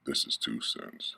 This is J.E.T.Sense.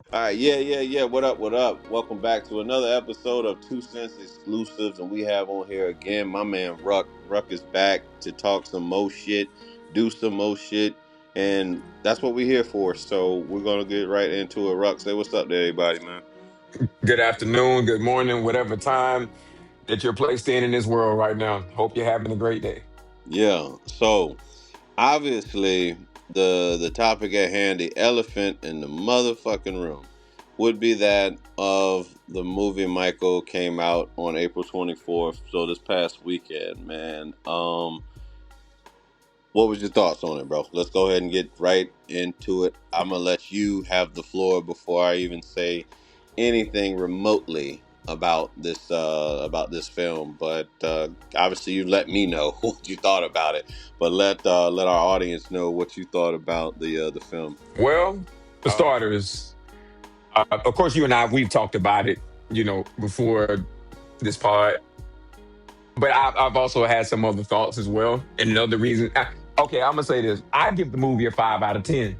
All right, yeah. What up? What up? Welcome back to another episode of Two Cents Exclusives, and we have on here again my man Ruck. Ruck is back to talk some more shit, do some more shit, and that's what we're here for. So we're gonna get right into it. Ruck, say what's up to everybody, man. Good afternoon, good morning, whatever time that you're placed in this world right now. Hope you're having a great day. Yeah. So obviously, the topic at hand, the elephant in the motherfucking room, would be that of the movie Michael came out on April 24th. So this past weekend, man. What was your thoughts on it, bro? Let's go ahead and get right into it. I'm gonna let you have the floor before I even say anything remotely about this film. But obviously, you let me know what you thought about it. But let our audience know what you thought about the film. Well, for starters, of course, you and we've talked about it, before this pod, but I've also had some other thoughts as well. And another reason, okay, I'm going to say this. I give the movie a 5 out of 10.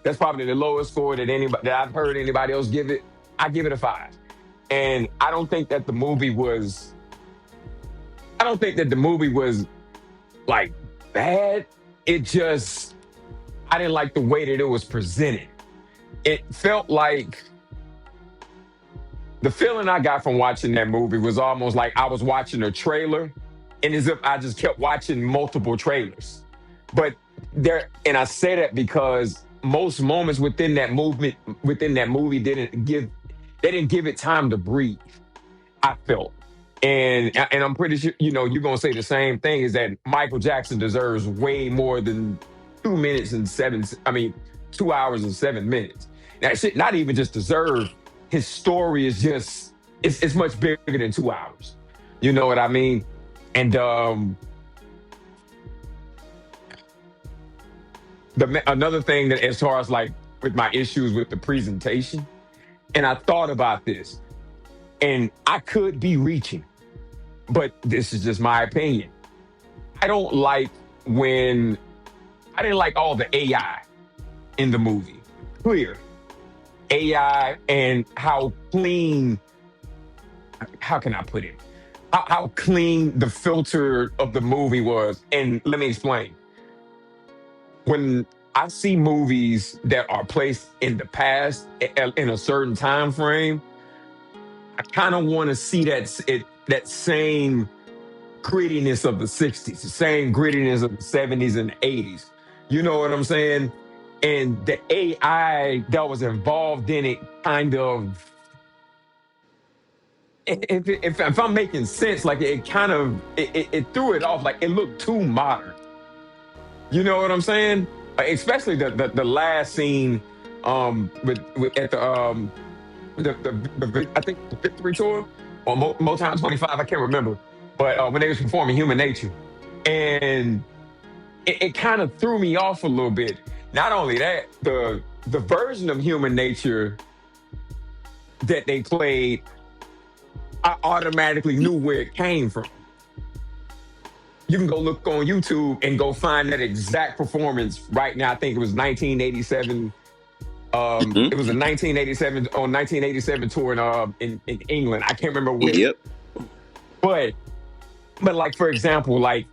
That's probably the lowest score that I've heard anybody else give it. I give it a 5. And I don't think that the movie was like bad. It just, I didn't like the way that it was presented. It felt like the feeling I got from watching that movie was almost like I was watching a trailer, and as if I just kept watching multiple trailers. But and I say that because most moments within that movie they didn't give it time to breathe. I felt. And I'm pretty sure, you're gonna say the same thing, is that Michael Jackson deserves way more than 2 hours and 7 minutes. That shit not even just deserve. His story is just it's much bigger than 2 hours. You know what I mean? And another thing that, as far as like with my issues with the presentation, and I thought about this, and I could be reaching, but this is just my opinion. I don't like when I didn't like all the AI in the movie. Clear AI, and how clean, how can I put it? How clean the filter of the movie was. And let me explain. When I see movies that are placed in the past in a certain time frame, I kind of want to see that same grittiness of the 60s, the same grittiness of the 70s and 80s. You know what I'm saying? And the AI that was involved in it kind of, if I'm making sense, like it kind of, it threw it off, like it looked too modern. You know what I'm saying? Especially the last scene with at the I think the Victory Tour or Motown 25, I can't remember. But when they was performing Human Nature, and it kind of threw me off a little bit. Not only that, the version of Human Nature that they played, I automatically knew where it came from. You can go look on YouTube and go find that exact performance right now. I think it was 1987. It was a 1987 tour in England. I can't remember where. Yep. But like, for example, like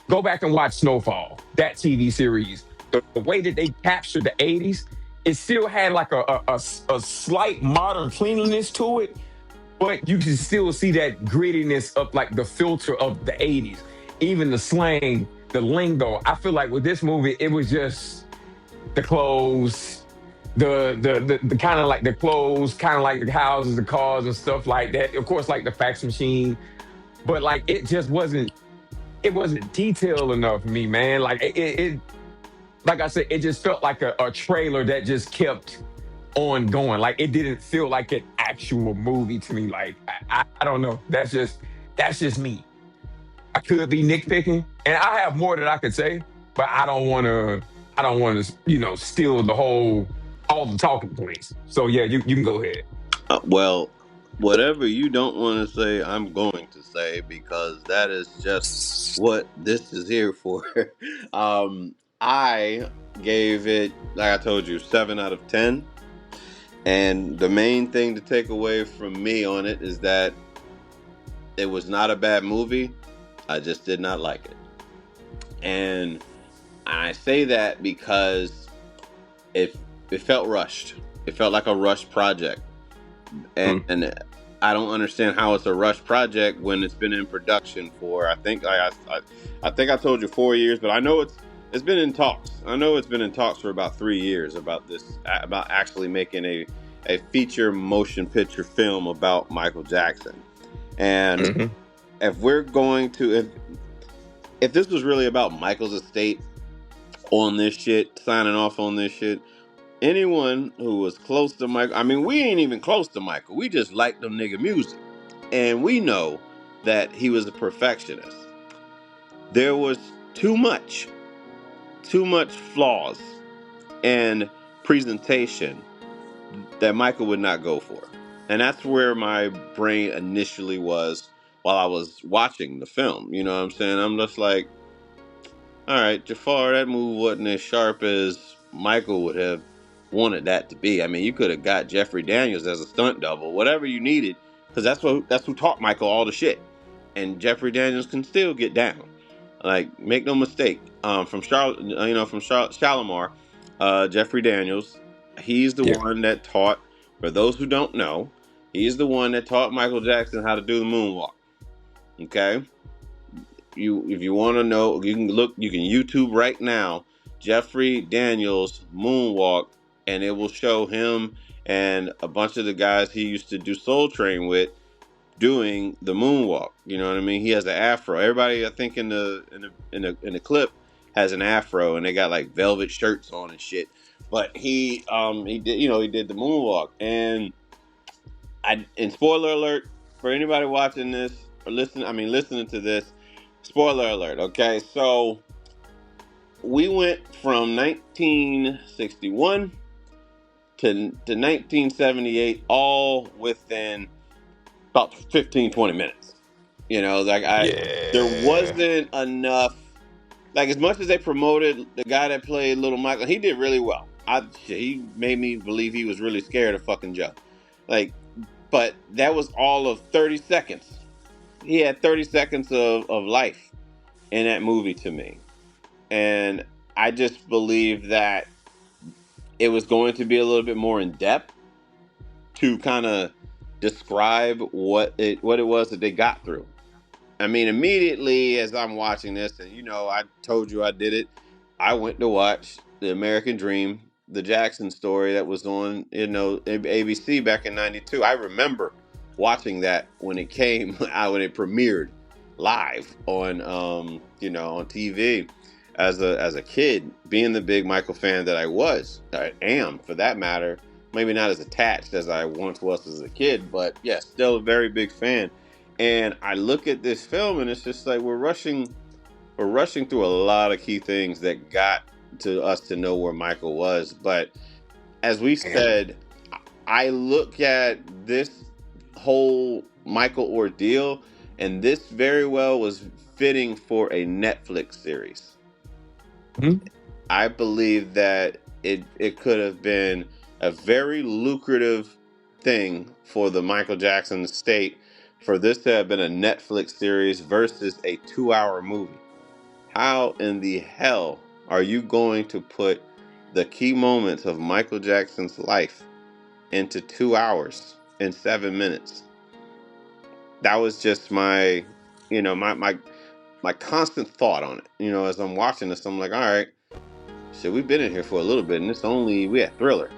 go back and watch Snowfall, that TV series. The way that they captured the 80s, it still had like a slight modern cleanliness to it, but you can still see that grittiness of like the filter of the 80s. Even the slang, the lingo. I feel like with this movie, it was just the clothes, the kind of like the clothes, kind of like the houses, the cars and stuff like that. Of course, like the fax machine, but like it wasn't detailed enough for me, man. Like it like I said, it just felt like a trailer that just kept ongoing. Like it didn't feel like an actual movie to me. Like I don't know. That's just me. I could be nitpicking, and I have more that I could say, but I don't want to steal the whole all the talking points. So yeah, you can go ahead. Well, whatever you don't want to say, I'm going to say because that is just what this is here for. I gave it, like I told you, 7 out of 10. And the main thing to take away from me on it is that it was not a bad movie. I just did not like it. And I say that because it, it felt rushed. It felt like a rushed project. and, Mm, and I don't understand how it's a rush project when it's been in production for I think I told you 4 years, but I know it's been in talks. I know it's been in talks for about 3 years about this about actually making a feature motion picture film about Michael Jackson. And mhm. if we're going to if this was really about Michael's estate on this shit, signing off on this shit, anyone who was close to Michael, I mean, we ain't even close to Michael. We just like them nigga music. And we know that he was a perfectionist. There was too much flaws and presentation that Michael would not go for. And that's where my brain initially was while I was watching the film. You know what I'm saying? I'm just like, all right, Jafar, that move wasn't as sharp as Michael would have wanted that to be. I mean, you could have got Jeffrey Daniels as a stunt double, whatever you needed, because that's who taught Michael all the shit. And Jeffrey Daniels can still get down. Like, make no mistake. Shalimar, Jeffrey Daniels, he's the Yeah. one that taught. For those who don't know, he's the one that taught Michael Jackson how to do the moonwalk. Okay, if you want to know, you can look, you can YouTube right now Jeffrey Daniels moonwalk, and it will show him and a bunch of the guys he used to do Soul Train with doing the moonwalk. You know what I mean? He has an afro. Everybody, I think, in the clip has an afro, and they got like velvet shirts on and shit. But he did the moonwalk, and spoiler alert for anybody watching this or listening to this. Spoiler alert. Okay, so we went from 1961 to 1978, all within about 15-20 minutes. There Yeah. wasn't enough. Like, as much as they promoted the guy that played Little Michael, he did really well. He made me believe he was really scared of fucking Joe. Like, but that was all of 30 seconds. He had 30 seconds of life in that movie to me. And I just believe that it was going to be a little bit more in depth to kind of describe what it was that they got through. I mean, immediately as I'm watching this, and I told you I did it. I went to watch The American Dream, the Jackson story that was on, ABC back in '92. I remember watching that when it came out, when it premiered live on TV as a kid, being the big Michael fan that I am for that matter. Maybe not as attached as I once was as a kid, but yeah, still a very big fan. And I look at this film, and it's just like we're rushing through a lot of key things that got to us to know where Michael was. But as we And said, I look at this whole Michael ordeal, and this very well was fitting for a Netflix series. mhm. I believe that it could have been a very lucrative thing for the Michael Jackson estate for this to have been a Netflix series versus a 2-hour movie. How in the hell are you going to put the key moments of Michael Jackson's life into 2 hours and 7 minutes? That was just my constant thought on it. As I'm watching this, I'm like, all right, shit, we've been in here for a little bit, and we had Thriller.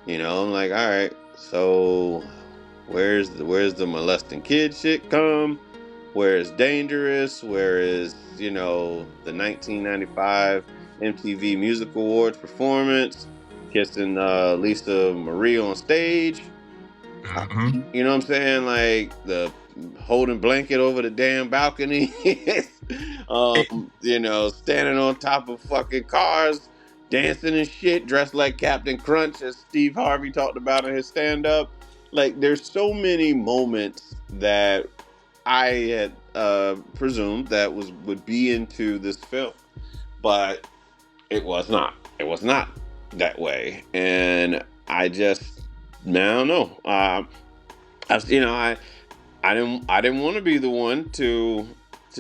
I'm like, all right, so where's the molesting kid shit come? Where is Dangerous? Where is the 1995 MTV Music Awards performance? kissing Lisa Marie on stage. Hmm. You know what I'm saying? Like the holding blanket over the damn balcony. Standing on top of fucking cars, dancing and shit, dressed like Captain Crunch, as Steve Harvey talked about in his stand up. Like, there's so many moments that I had presumed that would be into this film, but it was not. It was not that way, and I just, man, I don't know. I didn't want to be the one to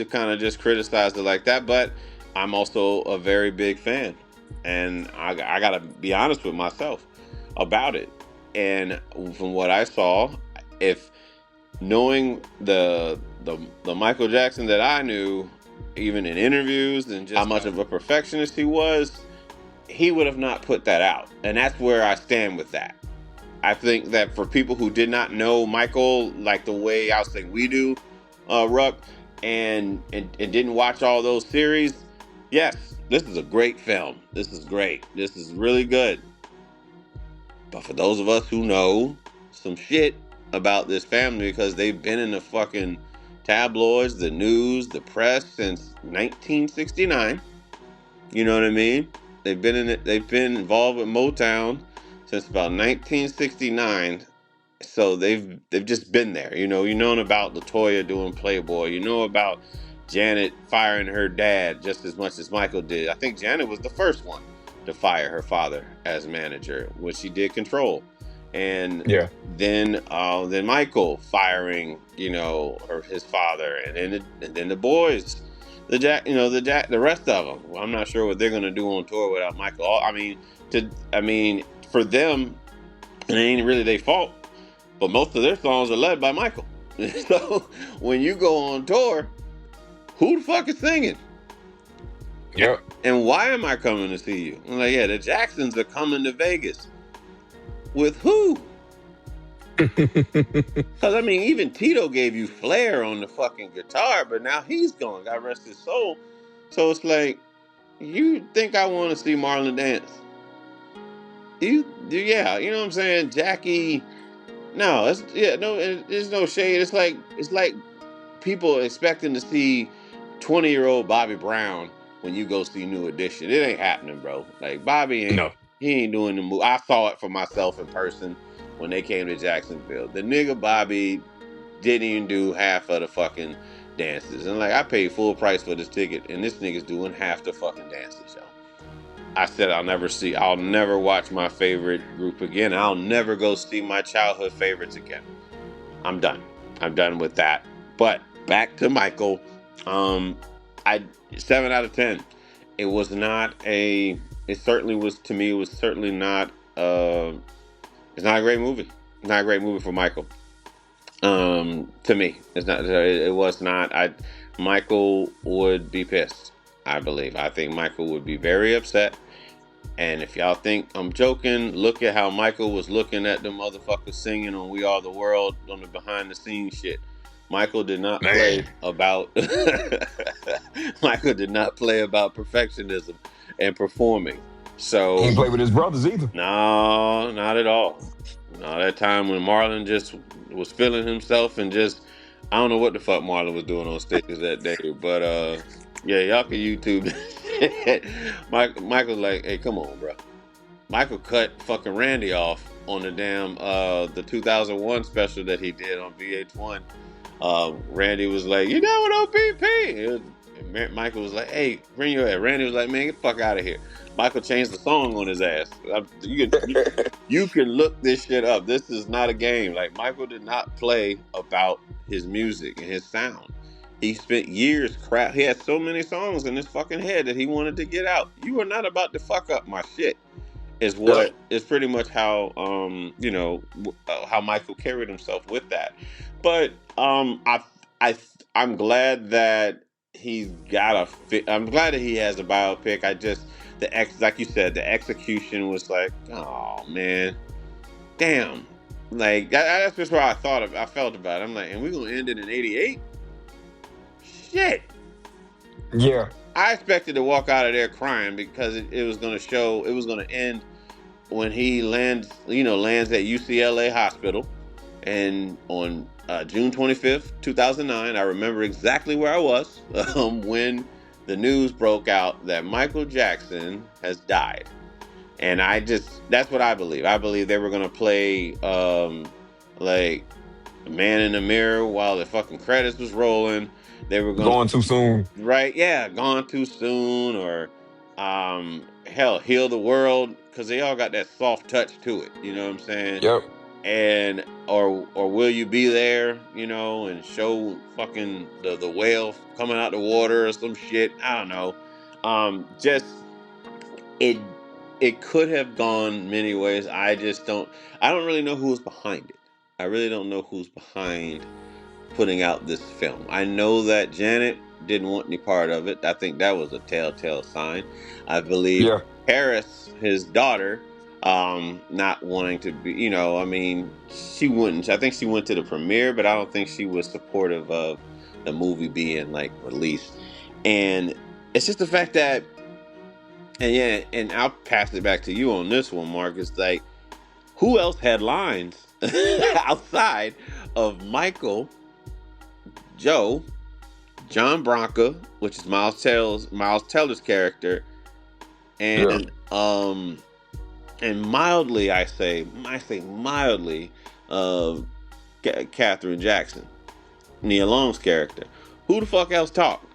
kind of just criticize it like that, but I'm also a very big fan, and I gotta be honest with myself about it. And from what I saw, if knowing the Michael Jackson that I knew, even in interviews and just how much of a perfectionist he was, he would have not put that out. And that's where I stand with that. I think that for people who did not know Michael like the way I'll say we do, Ruck, and didn't watch all those series, yes, this is a great film. This is great. This is really good. But for those of us who know some shit about this family because they've been in the fucking tabloids, the news, the press since 1969, you know what I mean? They've been in it. They've been involved with Motown since about 1969. So they've just been there. You know about Latoya doing Playboy. You know about Janet firing her dad just as much as Michael did. I think Janet was the first one to fire her father as manager when she did Control, and Yeah. then Michael firing his father, and then the boys, the rest of them. Well, I'm not sure what they're gonna do on tour without Michael. I mean, for them, it ain't really their fault, but most of their songs are led by Michael. So when you go on tour, who the fuck is singing? Yep. And why am I coming to see you? I'm like, yeah, the Jacksons are coming to Vegas. With who? Because, I mean, even Tito gave you flair on the fucking guitar, but now he's gone. God rest his soul. So it's like, you think I want to see Marlon dance? Yeah, you know what I'm saying? Jackie, no, there's no shade. It's like people expecting to see 20-year-old Bobby Brown when you go see New Edition. It ain't happening, bro. Like, Bobby ain't No. he ain't doing the move. I saw it for myself in person when they came to Jacksonville. The nigga Bobby didn't even do half of the fucking dances. And like, I paid full price for this ticket, and this nigga's doing half the fucking dances, yo. I said I'll never watch my favorite group again. I'll never go see my childhood favorites again. I'm done. I'm done with that. But back to Michael. Um, I 7 out of 10. It was not a. It certainly was to me. It was certainly not. It's not a great movie. Not a great movie for Michael. To me, it's not. It was not. Michael would be pissed. I believe. I think Michael would be very upset. And if y'all think I'm joking, look at how Michael was looking at the motherfuckers singing on We Are the World on the behind the scenes shit. Michael did not play Man. about Michael did not play about perfectionism and performing. He So ain't play with his brothers either. no, not at all. No, that time when Marlon just was feeling himself and just I don't know what the fuck Marlon was doing on stage that day, but yeah, y'all can YouTube. Michael's like, hey, come on, bro. Michael cut fucking Randy off on the damn the 2001 special that he did on VH1. Randy was like, you down with OPP? Michael was like, hey, bring your head. Randy was like, man, get the fuck out of here. Michael changed the song on his ass. You can look this shit up. This is not a game. Like, Michael did not play about his music and his sound. He spent years crap. He had so many songs in his fucking head that he wanted to get out. You are not about to fuck up my shit. Is Yep. what is pretty much how how Michael carried himself with that. But I I'm glad that he's got a fit. I'm glad that he has a biopic. I just like you said, the execution was like, oh man, damn. Like that's just what I felt about it. I'm like, and we're gonna end it in '88. Shit. Yeah. I expected to walk out of there crying because it was gonna end when he lands at UCLA Hospital, and on June 25th, 2009, I remember exactly where I was when the news broke out that Michael Jackson has died. And that's what I believe. I believe they were gonna play like Man in the Mirror while the fucking credits was rolling. They were gonna, Going too soon. right, yeah, Gone Too Soon, or hell, Heal the World, because they all got that soft touch to it. You know what I'm saying? Yep. And or Will You Be There? And show fucking the whale coming out the water or some shit. I don't know. Just it it could have gone many ways. I don't really know who's behind it. I really don't know who's behind putting out this film. I know that Janet didn't want any part of it. I think that was a telltale sign. I believe Yeah. Paris, his daughter, not wanting to be, I mean, she wouldn't. I think she went to the premiere, but I don't think she was supportive of the movie being like released. And it's just the fact that, and yeah, and I'll pass it back to you on this one, Mark. It's like, who else had lines outside of Michael, Joe, John Bronca, which is Miles Teller's character, Yeah. and mildly, I say mildly, uh, Katherine Jackson, Nia Long's character. Who the fuck else talked?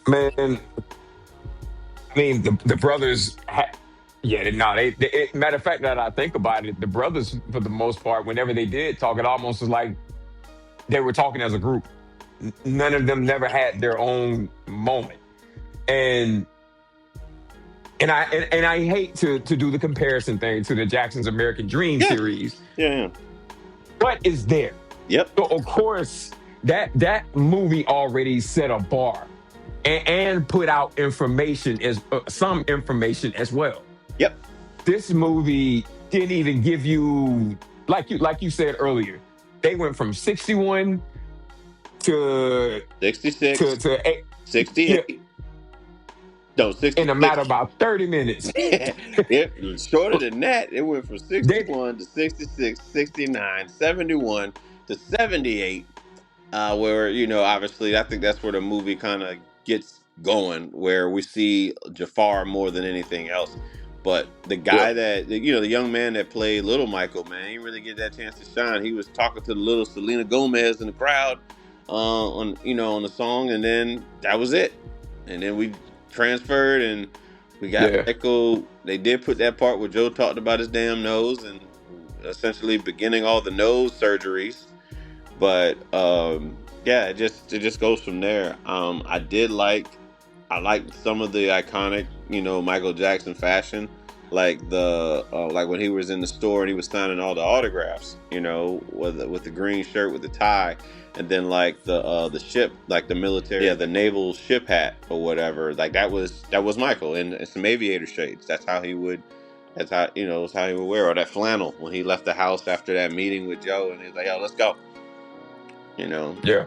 Man, I mean, the brothers. Yeah, no, matter of fact, that I think about it, the brothers, for the most part, whenever they did talk, it almost was like they were talking as a group. None of them never had their own moment, and I hate to do the comparison thing to the Jackson's American Dream Yeah, series, yeah, but it's there. yep, So of course that movie already set a bar and put out information as some information as well. yep. This movie didn't even give you, like you said earlier. They went from 61 to 66, eight, yeah, 68. No, in a matter 66. of about 30 minutes. Shorter than that, it went from They 61 to 66, 69, 71 to 78. Where, obviously, I think that's where the movie kind of gets going, where we see Jafar more than anything else. But the yeah, guy the young man that played Little Michael, man, he didn't really get that chance to shine. He was talking to the little Selena Gomez in the crowd, on the song, and then that was it. And then we transferred, and we got yeah, Michael. They did put that part where Joe talked about his damn nose and essentially beginning all the nose surgeries. But yeah, it just goes from there. I liked some of the iconic, Michael Jackson fashion, like like when he was in the store and he was signing all the autographs, with the green shirt with the tie, and then like the ship, like the military, yeah, the naval ship hat or whatever. Like that was Michael in some aviator shades. That's how, it's how he would wear, or that flannel when he left the house after that meeting with Joe, and he's like, "Yo, let's go," you know. yeah,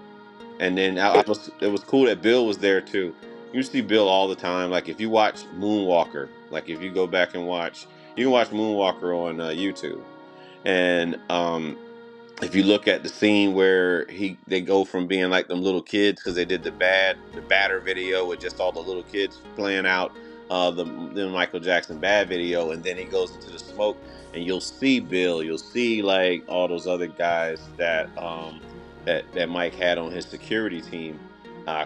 And then it was cool that Bill was there too. You see Bill all the time. Like if you watch Moonwalker, like if you go back and you can watch Moonwalker on YouTube. And if you look at the scene where they go from being like them little kids, because they did the Batter video with just all the little kids playing out the Michael Jackson Bad video, and then he goes into the smoke, and you'll see Bill, you'll see like all those other guys that Mike had on his security team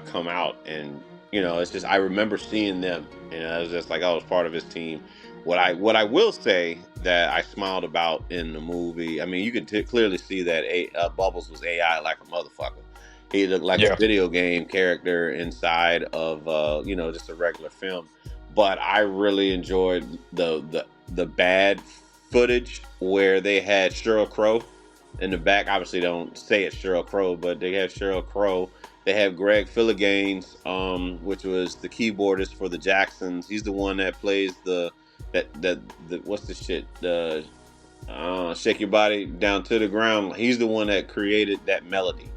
come out, and it's just, I remember seeing them, and I was just like, I was part of his team. What I will say that I smiled about in the movie, I mean, you can clearly see that Bubbles was AI like a motherfucker. He looked like a yeah, video game character inside of just a regular film. But I really enjoyed the bad footage where they had Sheryl Crow in the back. Obviously, don't say it's Sheryl Crow, but they have Sheryl Crow. They have Greg Philliganes, which was the keyboardist for the Jacksons. He's the one that plays the what's the shit, the shake your body down to the ground. He's the one that created that melody,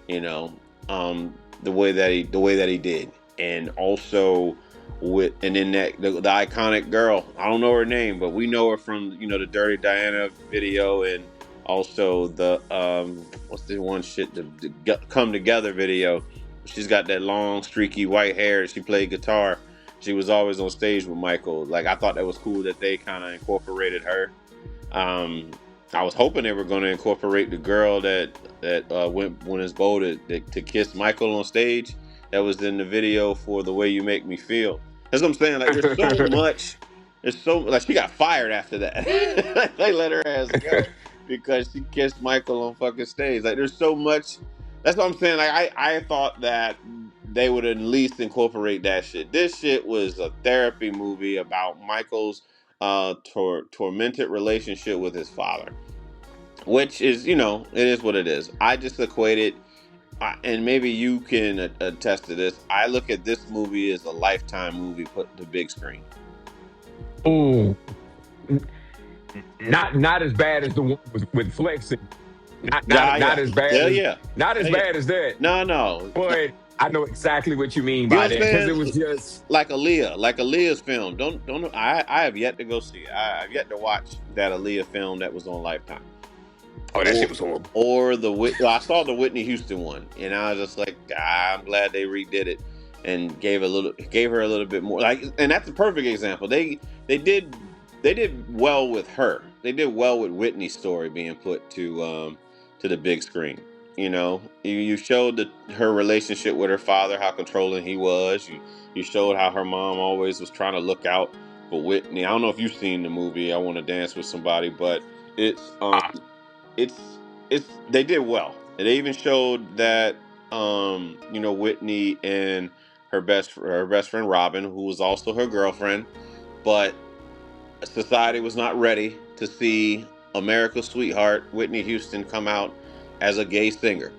you know, the way that he did, and also and then the iconic girl. I don't know her name, but we know her from the Dirty Diana video, and also the what's the one shit the Come Together video. She's got that long streaky white hair. She played guitar. She was always on stage with Michael. Like, I thought that was cool that they kind of incorporated her. um I was hoping they were going to incorporate the girl that went as bold to kiss Michael on stage. That was in the video for "The Way You Make Me Feel." That's what I'm saying. Like, there's so much. There's so, like, she got fired after that. They let her ass go because she kissed Michael on fucking stage. Like, there's so much. That's what I'm saying. Like, I thought that they would at least incorporate that shit. This shit was a therapy movie about Michael's tormented relationship with his father, which is, it is what it is. I just equated, and maybe you can attest to this. I look at this movie as a Lifetime movie put to big screen. Oh, not as bad as the one with flexing. Not Yeah, not not yeah, as bad hell as yeah, not as hell yeah. bad as that. No, no, But I know exactly what you mean you by that because it understand? was just Like Aaliyah's film. Don't. I have yet to go see it. I've yet to watch that Aaliyah film that was on Lifetime. oh, that or shit was horrible. or I saw the Whitney Houston one, and I was just like, I'm glad they redid it and gave her a little bit more. Like, and that's a perfect example. They did well with her. They did well with Whitney's story being put to the big screen. You showed her relationship with her father, how controlling he was. You showed how her mom always was trying to look out for Whitney. I don't know if you've seen the movie I Want to Dance with Somebody, but it's Ah, it's they did well. And they even showed that Whitney and her best friend Robin, who was also her girlfriend, but society was not ready to see America's sweetheart Whitney Houston come out as a gay singer.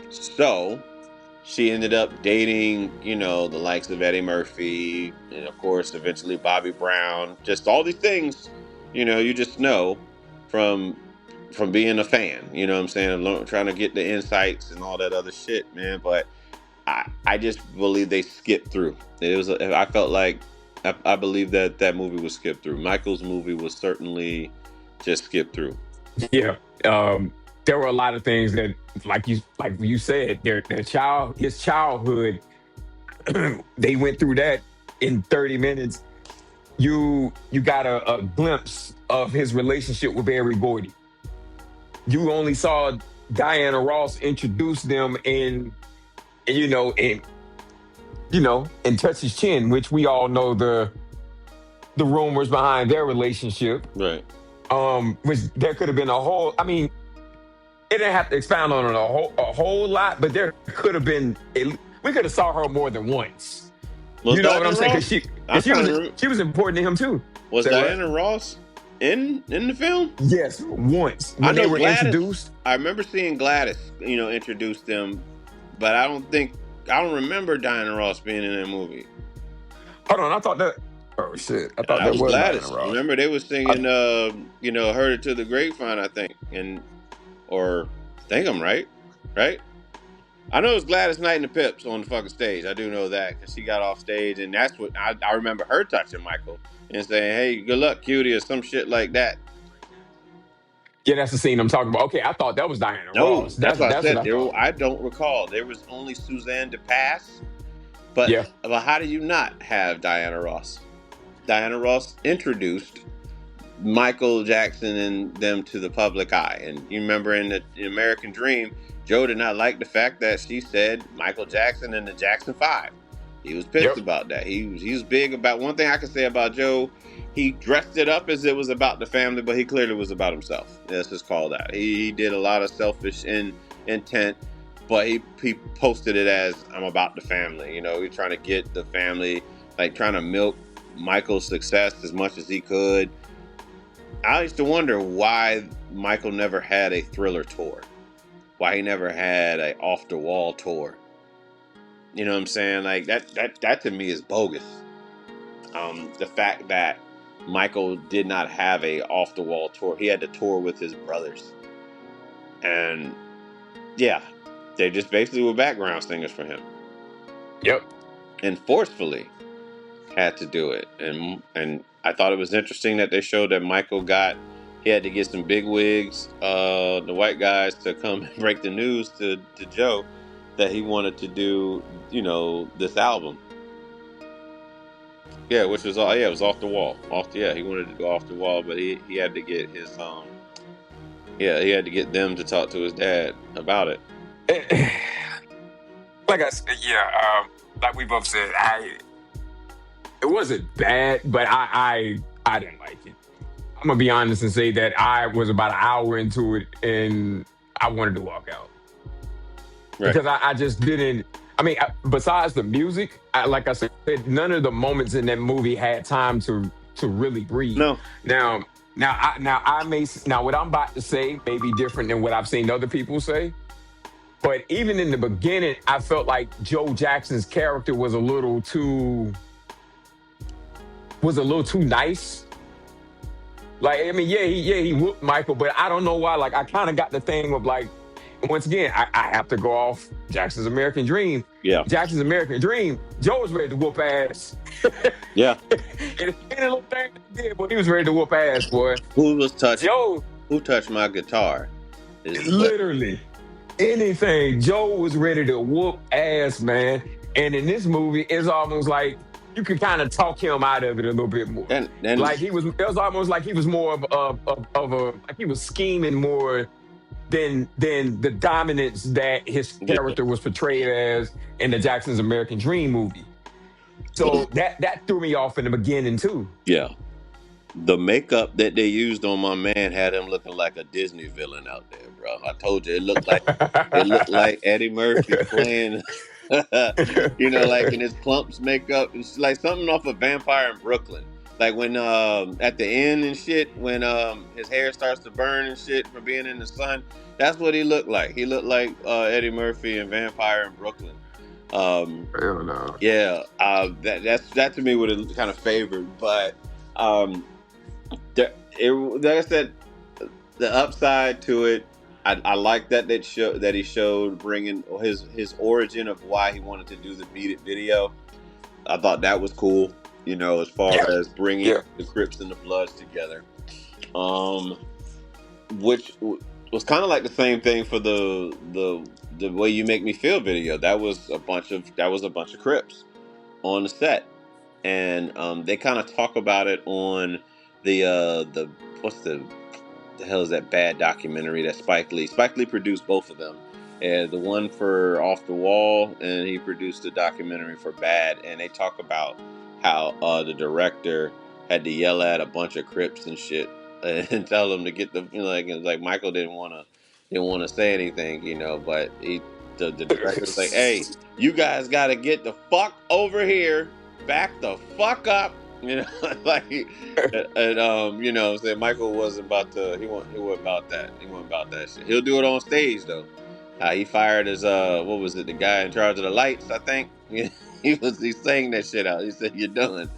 So she ended up dating, the likes of Eddie Murphy, and of course, eventually Bobby Brown. Just all these things, you just know from being a fan. You know what I'm saying? Trying to get the insights and all that other shit, man. But I just believe they skipped through. I felt like I believe that movie was skipped through. Michael's movie was certainly just skipped through. yeah. There were a lot of things that, like you said, his childhood, they went through that in 30 minutes. You got a glimpse of his relationship with Barry Gordy. You only saw Diana Ross introduce them and touch his chin, which we all know the rumors behind their relationship. Right. Which there could have been a whole. I mean, it didn't have to expound on it a whole lot, but there could have been. We could have saw her more than once. Was You know what I'm Diana saying? Ross? I'm Cause she trying was to remember. she was important to him too. Was Say what? Diana Ross in the film? Yes, once I when they know were Gladys. introduced. I remember seeing Gladys, introduce them, but I don't remember Diana Ross being in that movie. Hold on, I thought that. Oh shit, I thought That that was was Diana Gladys. Ross. Remember they was I, singing, "Heard It to the Grapevine," I think, or I think I'm right, right? I know it was Gladys Knight and the Pips on the fucking stage. I do know that because she got off stage, and that's what I remember her touching Michael and saying, "Hey, good luck, cutie," or some shit like that. yeah, that's the scene I'm talking about. Okay, I thought that was Diana No, Ross. that's That's what I that's what said. I thought. I don't recall. There was only Suzanne DePass, but Yeah, how do you not have Diana Ross? Diana Ross introduced Michael Jackson and them to the public eye, and you remember in the American Dream, Joe did not like the fact that she said Michael Jackson and the Jackson Five. He was pissed yep, about that. He was big about one thing I can say about Joe. He dressed it up as it was about the family, but he clearly was about himself. Let's just call that. He did a lot of selfish intent, but he posted it as I'm about the family. He's trying to get the family, like trying to milk Michael's success as much as he could. I used to wonder why Michael never had a Thriller tour, why he never had a Off the Wall tour. You know what I'm saying? Like that to me is bogus. The fact that Michael did not have a Off the Wall tour, he had to tour with his brothers, and yeah, they just basically were background singers for him, yep. and forcefully had to do it, and I thought it was interesting that they showed that he had to get some big wigs, the white guys, to come and break the news to Joe that he wanted to do, this album. Yeah, which was all, yeah, it was off the wall. Yeah, he wanted to go off the wall, but he had to get his yeah, he had to get them to talk to his dad about it. Like I said, yeah, like we both said, it wasn't bad, but I didn't like it. I'm gonna be honest and say that I was about an hour into it and I wanted to walk out Right. because I just didn't. I mean, besides the music, like I said, none of the moments in that movie had time to really breathe. No. Now, now what I'm about to say may be different than what I've seen other people say. But even in the beginning, I felt like Joe Jackson's character was a little too nice. Like, I mean, he whooped Michael, but I don't know why. Like, I kind of got the thing of like, once again, I have to go off Jackson's American Dream. Yeah. Jackson's American Dream. Joe was ready to whoop ass. Yeah. And any little thing that he did, but he was ready to whoop ass, boy. Joe, Who touched my guitar? Is what. literally anything. Joe was ready to whoop ass, man. And in this movie, it's almost like you could kind of talk him out of it a little bit more. And Like it was almost like he was more of a like he was scheming more than the dominance that his yeah. character was portrayed as in the Jackson's American Dream movie. So that threw me off in the beginning too. Yeah. The makeup that they used on my man had him looking like a Disney villain out there, bro. I told you it looked like Eddie Murphy playing, like in his plumps makeup. It's like something off of Vampire in Brooklyn. Like when at the end and shit, when his hair starts to burn and shit from being in the sun. That's what he looked like. He looked like Eddie Murphy in Vampire in Brooklyn. Hell no. Yeah, that to me would have kind of favored, but like I said, the upside to it, I like that he showed bringing his origin of why he wanted to do the Beat It video. I thought that was cool, as far Yeah. as bringing Yeah. the Crips and the Bloods together. Which was kind of like the same thing for the Way You Make Me Feel video. That was a bunch of Crips on the set, and they kind of talk about it on the what's the hell is that bad documentary that Spike Lee produced both of them, and the one for Off the Wall, and he produced a documentary for Bad, and they talk about how the director had to yell at a bunch of Crips and shit and tell them to get like Michael didn't want to say anything, but the director was like, hey, you guys got to get the fuck over here, back the fuck up, like, and saying Michael wasn't about to, he wasn't about that, shit. He'll do it on stage though. He fired his what was it, the guy in charge of the lights, I think. He sang that shit out. He said, you're done,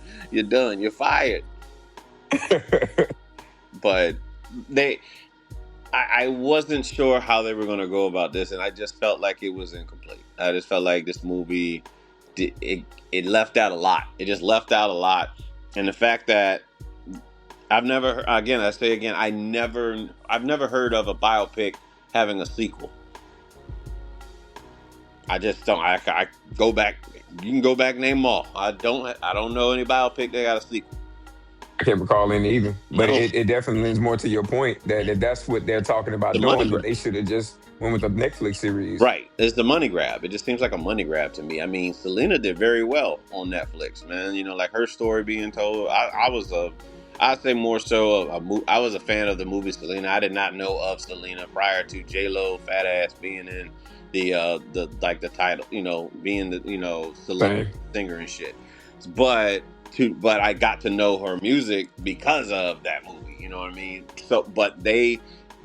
you're fired. But I wasn't sure how they were going to go about this, and I just felt like it was incomplete. I just felt like this movie, it left out a lot. It just left out a lot, and the fact that I've never heard of a biopic having a sequel. I just don't. I go back. You can go back, name them all. I don't know any biopic that got a sequel. I can't recall any either, but No. it definitely is more to your point that if that's what they're talking about The money doing, grab. they should have just went with the Netflix series. Right. It's the money grab. It just seems like a money grab to me. I mean, Selena did very well on Netflix, man. Like her story being told. I'd say more so I was a fan of the movie Selena. I did not know of Selena prior to J.Lo fat ass being in the like the title, being the celebrity singer and shit. But I got to know her music because of that movie. You know what I mean? So, but they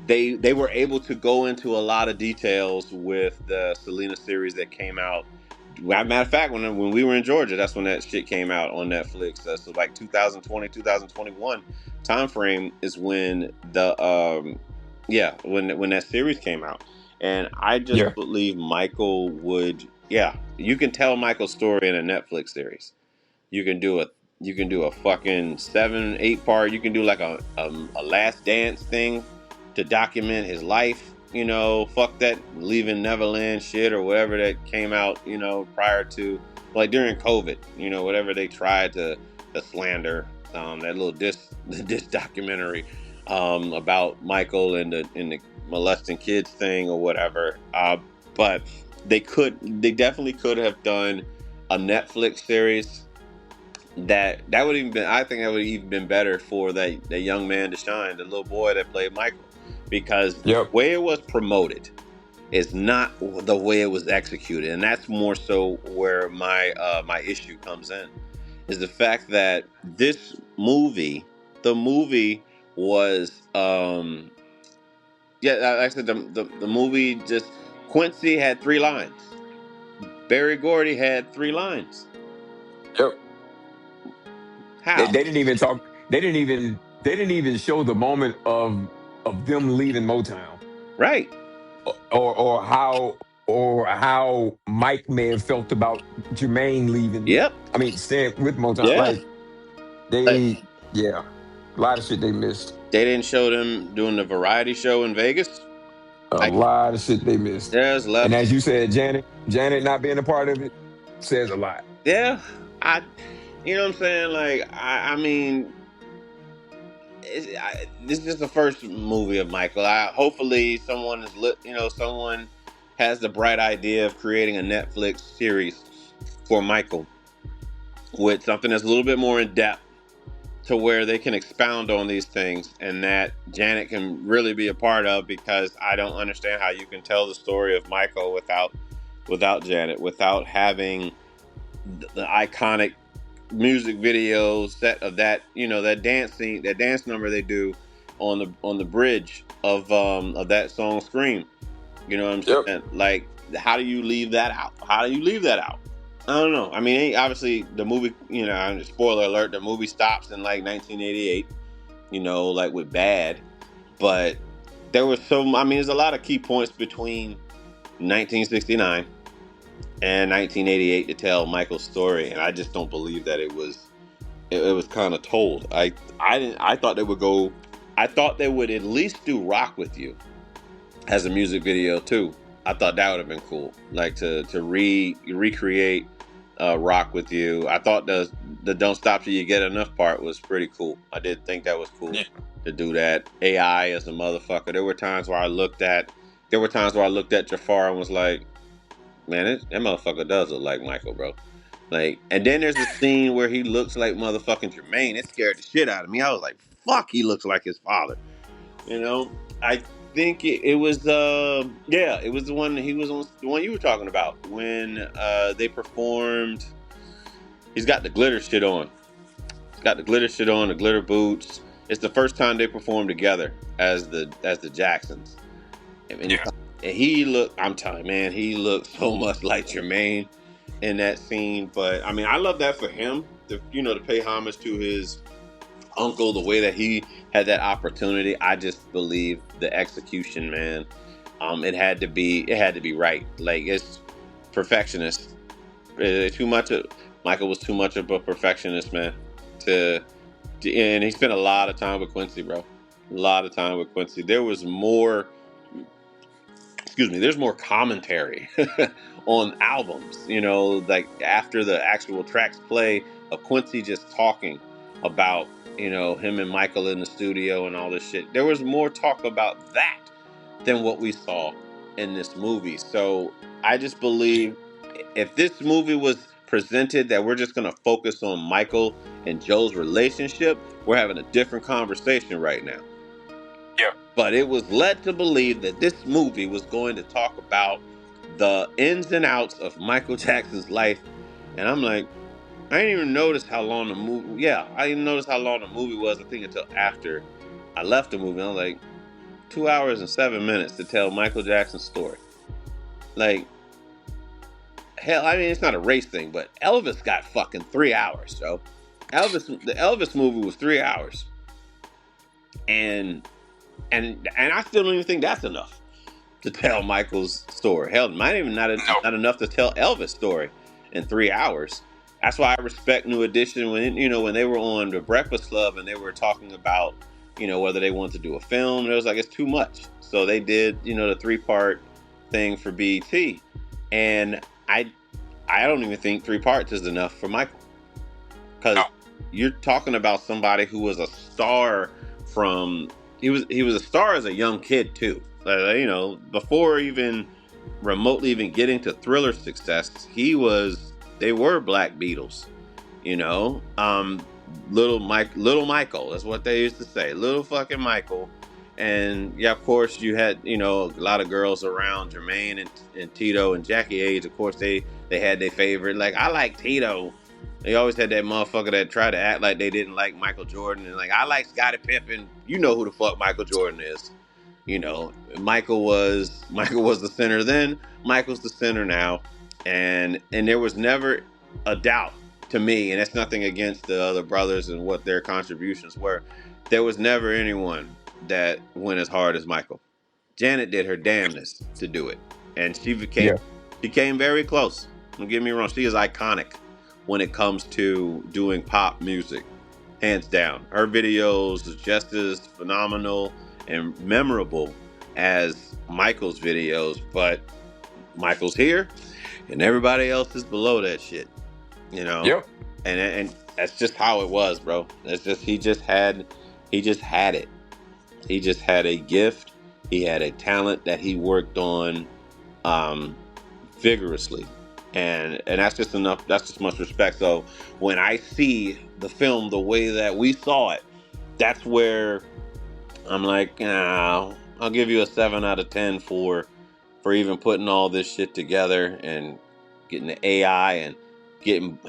were able to go into a lot of details with the Selena series that came out. Matter of fact, when we were in Georgia, that's when that shit came out on Netflix. So like 2020, 2021 time frame is when when that series came out. And I just believe Michael would, you can tell Michael's story in a Netflix series. You can do it You can do a fucking 7, 8 part. You can do like a last dance thing to document his life. Fuck that leaving Neverland shit or whatever that came out. Prior to like during COVID. Whatever they tried to slander. That little this documentary about Michael and the molesting kids thing or whatever. But they definitely could have done a Netflix series that would even been I think that would even been better for that young man to shine, the little boy that played Michael, because the Yep. way it was promoted is not the way it was executed, and that's more so where my issue comes in, is the fact that the movie was yeah, like I said, the movie just Quincy had 3 lines, Barry Gordy had 3 lines. Yep. How? They didn't even talk. They didn't even show the moment of them leaving Motown, Right. or how Mike may have felt about Jermaine leaving. Yep. I mean, staying with Motown. Yeah. Like Like, they, yeah, a lot of shit they missed. they didn't show them doing the variety show in Vegas. A Like, lot of shit they missed. there's And left. as you said, Janet not being a part of it says a lot. Yeah, I, you know what I'm saying? Like, I mean, this is just the first movie of Michael. Hopefully, someone has the bright idea of creating a Netflix series for Michael with something that's a little bit more in depth, to where they can expound on these things and that Janet can really be a part of, because I don't understand how you can tell the story of Michael without Janet, without having the iconic music video set of that dance scene, that dance number they do on the bridge of that song Scream. You know what I'm Yep. saying? Like, how do you leave that out? How do you leave that out? I don't know. I mean, obviously the movie, spoiler alert, the movie stops in like 1988, like with Bad. But there's a lot of key points between 1969 and 1988 to tell Michael's story, and I just don't believe that it was kind of told. I thought they would go, I thought they would at least do Rock With You as a music video too. I thought that would have been cool, like to recreate Rock With You. I thought the Don't Stop Till You Get Enough part was pretty cool. I did think that was cool to do that. AI as a motherfucker. There were times where I looked at Jafar and was like, man, that motherfucker does look like Michael, bro. Like, and then there's a scene where he looks like motherfucking Jermaine. It scared the shit out of me. I was like, fuck, he looks like his father. I think it was it was the one he was on, the one you were talking about when they performed. He's got the glitter shit on. He's got the glitter shit on, the glitter boots. It's the first time they performed together as the Jacksons. And, Yeah. and he looked, I'm telling you, man, he looked so much like Jermaine in that scene. But I mean, I love that for him to pay homage to his uncle, the way that he had that opportunity. I just believe the execution, man. It had to be right. Like, it's perfectionist. Too much of Michael was too much of a perfectionist, man. And he spent a lot of time with Quincy, bro. A lot of time with Quincy. There's more commentary on albums, like after the actual tracks play, of Quincy just talking about, him and Michael in the studio and all this shit. There was more talk about that than what we saw in this movie. So I just believe if this movie was presented that we're just going to focus on Michael and Joe's relationship, we're having a different conversation right now. Yep. But it was led to believe that this movie was going to talk about the ins and outs of Michael Jackson's life. And I'm like, I didn't even notice how long the movie. Yeah, I didn't notice how long the movie was. I think until after I left the movie. I was like, 2 hours and 7 minutes to tell Michael Jackson's story. Like, hell, I mean, it's not a race thing, but Elvis got fucking 3 hours. So, the Elvis movie was 3 hours, and I still don't even think that's enough to tell Michael's story. Hell, it might even not No. enough to tell Elvis' story in 3 hours. That's why I respect New Edition when when they were on the Breakfast Club and they were talking about whether they wanted to do a film. And it was like it's too much, so they did the 3-part thing for BET, and I don't even think 3 parts is enough for Michael, No. because you're talking about somebody who was a star from he was a star as a young kid too. Before even remotely even getting to Thriller success, they were Black Beatles, you know. Little Michael, that's what they used to say, little fucking Michael. And yeah, of course, you had a lot of girls around Jermaine and Tito and Jackie Age. Of course, they had their favorite. Like, I like Tito. They always had that motherfucker that tried to act like they didn't like Michael Jordan, and like, I like Scottie Pippen. You know who the fuck Michael Jordan is. Michael was the center then. Michael's the center now, and there was never a doubt to me, and that's nothing against the other brothers and what their contributions were. There was never anyone that went as hard as Michael. Janet did her damnness to do it, and Yeah. she came very close. Don't get me wrong, she is iconic when it comes to doing pop music, hands down. Her videos is just as phenomenal and memorable as Michael's videos, but Michael's here, and everybody else is below that shit, you know. Yep. And that's just how it was, bro. It's just he just had it. He just had a gift. He had a talent that he worked on um, vigorously, and that's just enough. That's just much respect. So when I see the film the way that we saw it, that's where I'm like, I'll give you a 7 out of 10 for even putting all this shit together and getting the AI and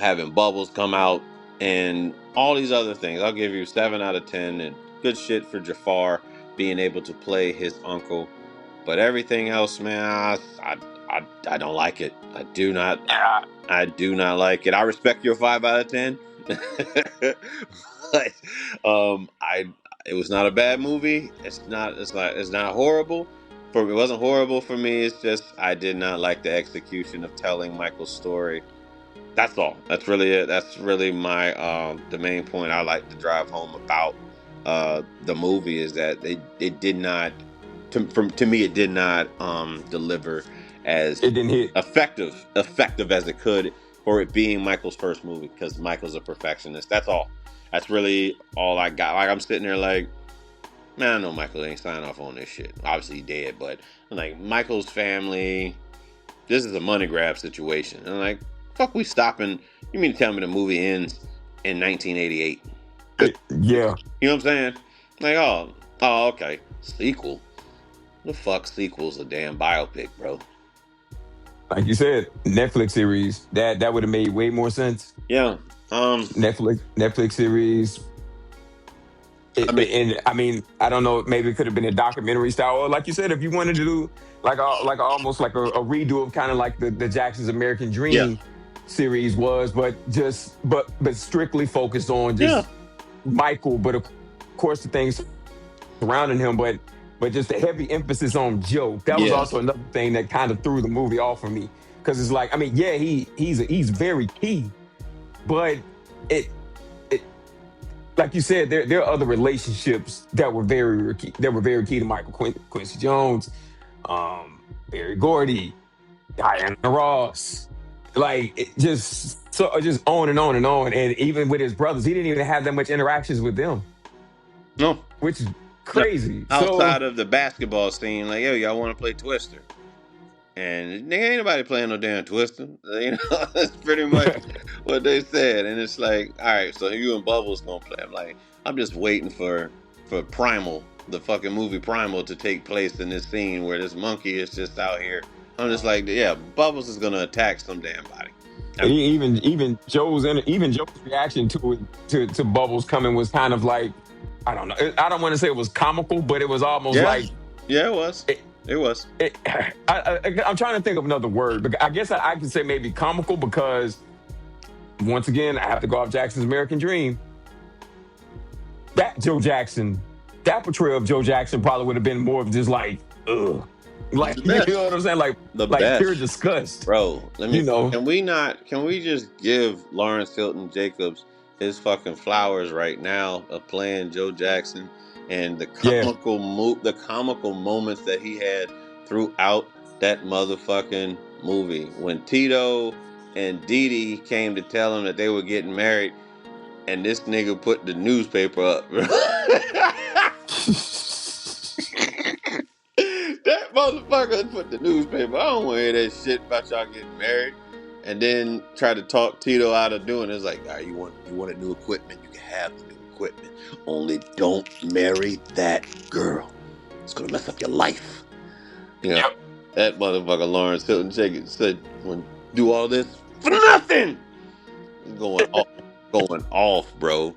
having Bubbles come out and all these other things. I'll give you 7 out of 10, and good shit for Jafar being able to play his uncle. But everything else, man, I don't like it. I do not like it. I respect your 5 out of 10, but I it was not a bad movie. It's not horrible. It wasn't horrible for me. It's just I did not like the execution of telling Michael's story. That's all. That's really it. That's really my the main point I like to drive home about the movie is that it did not to me it did not deliver as It didn't hit. effective as it could for it being Michael's first movie, because Michael's a perfectionist. That's all. That's really all I got. Like, I'm sitting there like, man, I know Michael ain't signing off on this shit. Obviously he dead, but I'm like, Michael's family, this is a money grab situation. And I'm like, fuck, we stopping? You mean to tell me the movie ends in 1988? Yeah. You know what I'm saying? Like, oh, okay, sequel. The fuck sequel's a damn biopic, bro. Like you said, Netflix series that would have made way more sense. Yeah. Netflix series. I mean, And I mean, I don't know. Maybe it could have been a documentary style, or like you said, if you wanted to do almost like a redo of kind of like the Jackson's American yeah, Dream series was, but strictly focused on yeah, just Michael. But of course, the things surrounding him, but just the heavy emphasis on Joe. That was yeah, also another thing that kind of threw the movie off for me, because it's like, I mean, yeah, he's very key, but it like you said, there are other relationships that were very key to Michael. Quincy Jones, Barry Gordy, Diana Ross, like just on and on and on. And even with his brothers, he didn't even have that much interactions with them, no, which is no. crazy. So Outside of the basketball scene, like, yo, y'all want to play Twister? And nigga, ain't nobody playing no damn Twister. That's pretty much what they said. And it's like, all right, so you and Bubbles gonna play. I'm like, I'm just waiting for Primal, the fucking movie Primal, to take place in this scene where this monkey is just out here. I'm just like, yeah, Bubbles is gonna attack some damn body. I'm, even Joe's reaction to Bubbles coming was kind of like, I don't know. I don't want to say it was comical, but it was almost yeah, like yeah, it was. It was. I'm trying to think of another word, but I guess I could say maybe comical, because once again, I have to go off Jackson's American Dream. That portrayal of Joe Jackson probably would have been more of just like, ugh. Like, The you best. know what I'm saying? The Like pure best. disgust. Bro, let You me. know? Can we not? Can we just give Lawrence Hilton Jacobs his fucking flowers right now of playing Joe Jackson and Yeah. the comical moments that he had throughout that motherfucking movie when Tito and Dee Dee came to tell him that they were getting married, and this nigga put the newspaper up. That motherfucker put the newspaper. I don't want to hear that shit about y'all getting married. And then try to talk Tito out of doing it. It's like, all right, you want a new equipment? You can have the new equipment. Only don't marry that girl. It's gonna mess up your life. You know, Yep. that motherfucker Lawrence Hilton Jenkins said, "When do all this for nothing." Going off, going off, bro.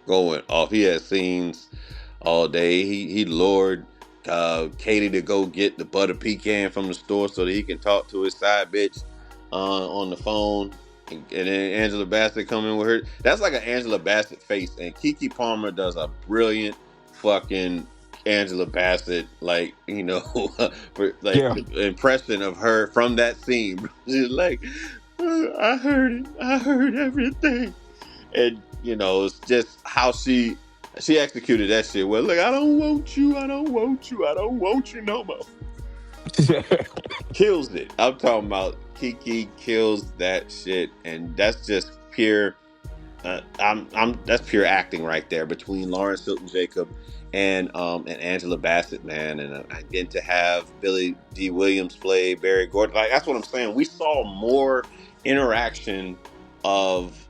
Going off. He had scenes all day. He lured Katie to go get the butter pecan from the store so that he can talk to his side bitch on the phone. And then Angela Bassett come in with her. That's like an Angela Bassett face. And Kiki Palmer does a brilliant fucking Angela Bassett, like, for like Yeah. impression of her from that scene. She's like, I heard it. I heard everything. And it's just how she executed that shit. Well, look, I don't want you. I don't want you. I don't want you no more. Kills it. I'm talking about Kiki kills that shit, and that's just pure. I'm that's pure acting right there between Lawrence Hilton Jacob and Angela Bassett, man, and then to have Billy D. Williams play Barry Gordon, like that's what I'm saying. We saw more interaction of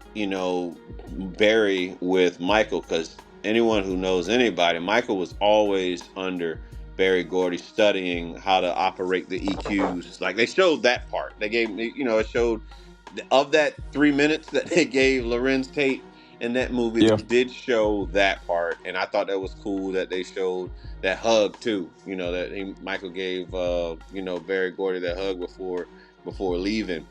Barry with Michael, because anyone who knows anybody, Michael was always under Barry Gordy studying how to operate the EQs. It's like they showed that part. They gave me, it showed of that 3 minutes that they gave Lorenz Tate in that movie, Yeah. they did show that part, and I thought that was cool that they showed that hug too. Michael gave Barry Gordy that hug before leaving.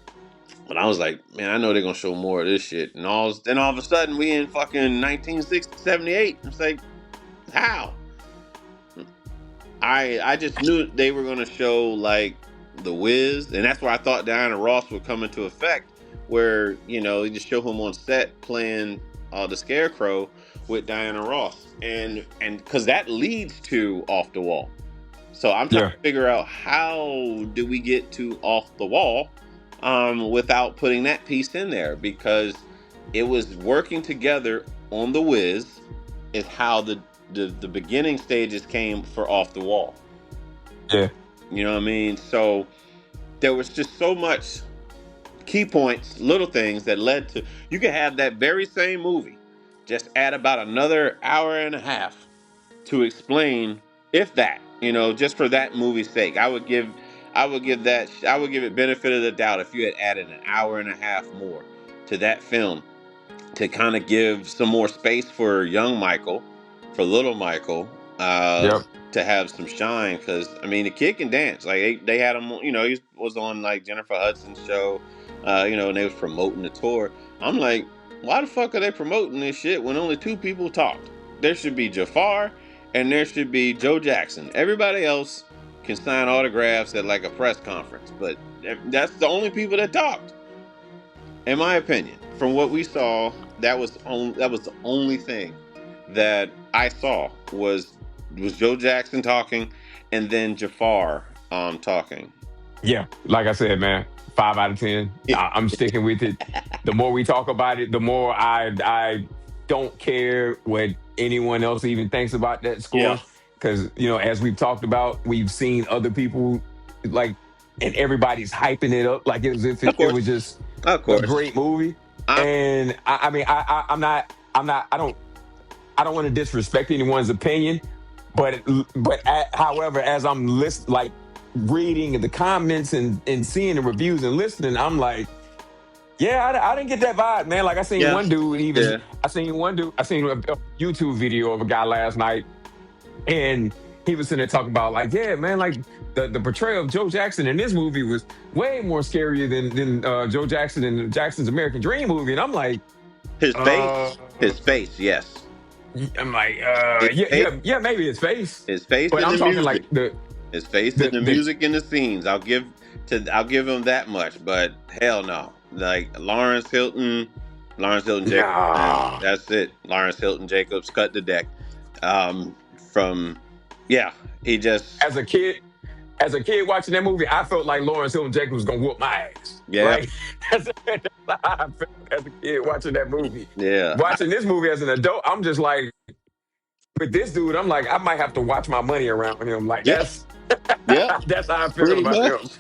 But I was like, man, I know they're gonna show more of this shit, and all of a sudden we in fucking 1978. It's like, how? I just knew they were gonna show like the Wiz, and that's where I thought Diana Ross would come into effect, where you just show him on set playing the Scarecrow with Diana Ross, and because that leads to Off the Wall. So I'm trying Yeah. to figure out how do we get to Off the Wall without putting that piece in there, because it was working together on the Wiz is how the beginning stages came for Off the Wall. Yeah. You know what I mean? So there was just so much key points, little things that led to you could have that very same movie, just add about another hour and a half to explain, if that, just for that movie's sake. I would give it benefit of the doubt if you had added an hour and a half more to that film to kind of give some more space for young Michael, for little Michael, Yep. to have some shine. Because I mean, the kid can dance. Like they had him, he was on like Jennifer Hudson's show, and they was promoting the tour. I'm like, why the fuck are they promoting this shit when only two people talked? There should be Jafar and there should be Joe Jackson. Everybody else can sign autographs at like a press conference, but that's the only people that talked. In my opinion, from what we saw, that was the only thing that I saw was Joe Jackson talking, and then Jafar talking. Yeah. Like I said, man, 5 out of 10. I'm sticking with it. The more we talk about it, the more I don't care what anyone else even thinks about that Yeah, score. Because, as we've talked about, we've seen other people like, and everybody's hyping it up like as if of it was course, just of a course. great movie. I'm And I mean, I don't want to disrespect anyone's opinion, however, as I'm like reading the comments and seeing the reviews and listening, I'm like, yeah, I didn't get that vibe, man. Like yeah, I seen a YouTube video of a guy last night, and he was sitting there talking about like, yeah, man, like the portrayal of Joe Jackson in this movie was way more scarier than Joe Jackson in Jackson's American Dream movie, and I'm like, his uh, face, his face, yes, his yeah, face, maybe his face, his face but and I'm the talking like music. His face and The the the music and the scenes. I'll give him that much. But hell no, like Lawrence Hilton Jacobs, man. nah. That's it. Lawrence Hilton Jacobs cut the deck. From yeah, he just As a kid, as a kid watching that movie, I felt like Lawrence Hilton Jacobs was gonna whoop my ass. yeah, Like that's how I felt as a kid watching that movie. yeah, Watching this movie as an adult, I'm just like, with this dude, I'm like, I might have to watch my money around him. Like yeah, yeah. that's how I feel Pretty about much. him.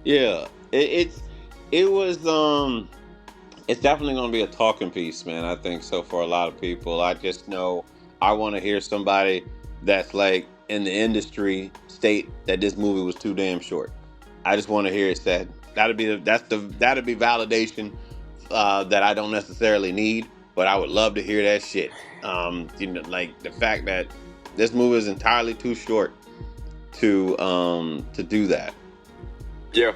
Yeah, it was it's definitely going to be a talking piece, man. I think so for a lot of people. I just know I want to hear somebody that's like in the industry state that this movie was too damn short. I just want to hear it said. That'd be validation that I don't necessarily need, but I would love to hear that shit. Like the fact that this movie is entirely too short to do that, Yeah,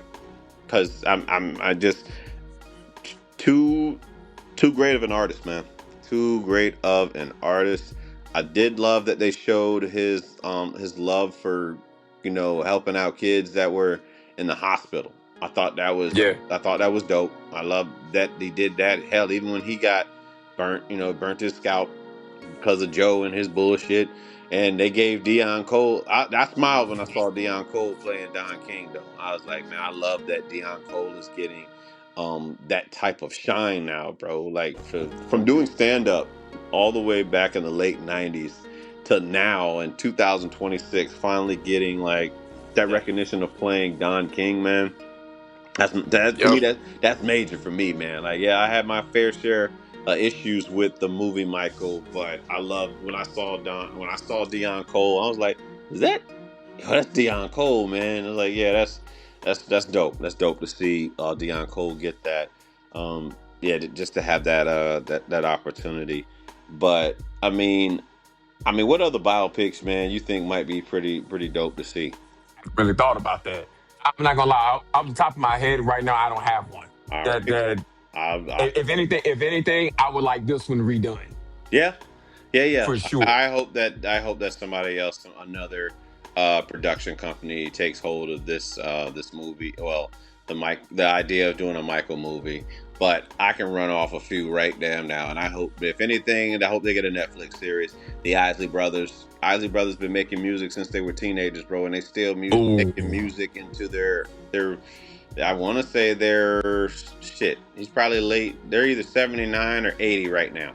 because I just too too great of an artist, man. Too great of an artist. I did love that they showed his love for helping out kids that were in the hospital. yeah, I thought that was dope. I love that he did that. Hell, even when he got burnt, burnt his scalp because of Joe and his bullshit. And they gave Deion Cole. I smiled when I saw Deion Cole playing Don King, though. I was like, man, I love that Deion Cole is getting that type of shine now, bro. Like from doing stand up all the way back in the late '90s to now in 2026, finally getting like that recognition of playing Don King, man. That to me yep. that's major for me, man. Like, yeah, I had my fair share of issues with the movie Michael, but I loved when I saw Deion Cole. I was like, is that that's Deion Cole, man. I was like, yeah, that's dope. That's dope to see Deion Cole get that. Yeah, just to have that opportunity. But what other biopics, man, you think might be pretty dope to see? Really thought about that. I'm not gonna lie. Off the top of my head, right now, I don't have one. All That right. that I if anything, I would like this one redone Yeah, yeah. for sure. I hope that somebody else, another production company, takes hold of this movie. Well, the idea of doing a Michael movie, but I can run off a few right damn now, and I hope if anything, I hope they get a Netflix series. The Isley Brothers. Isley Brothers been making music since they were teenagers, bro, and they still making Ooh, music into their. I want to say they're shit. He's probably late. They're either 79 or 80 right now,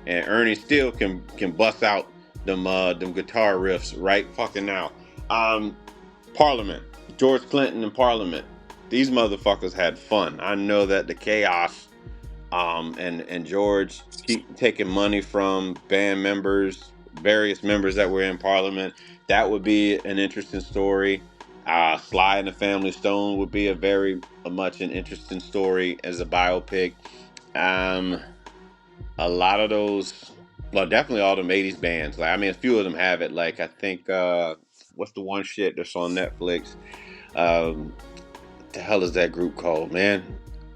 and Ernie still can bust out them guitar riffs right fucking now. Um, Parliament, George Clinton and Parliament, these motherfuckers had fun. I know that the chaos, and George keep taking money from band members, various members that were in Parliament. That would be an interesting story. Sly and the Family Stone would be a much an interesting story as a biopic. Um, a lot of those, well, definitely all them '80s bands. Like, a few of them have it. Like, I think, what's the one shit that's on Netflix? What the hell is that group called, man?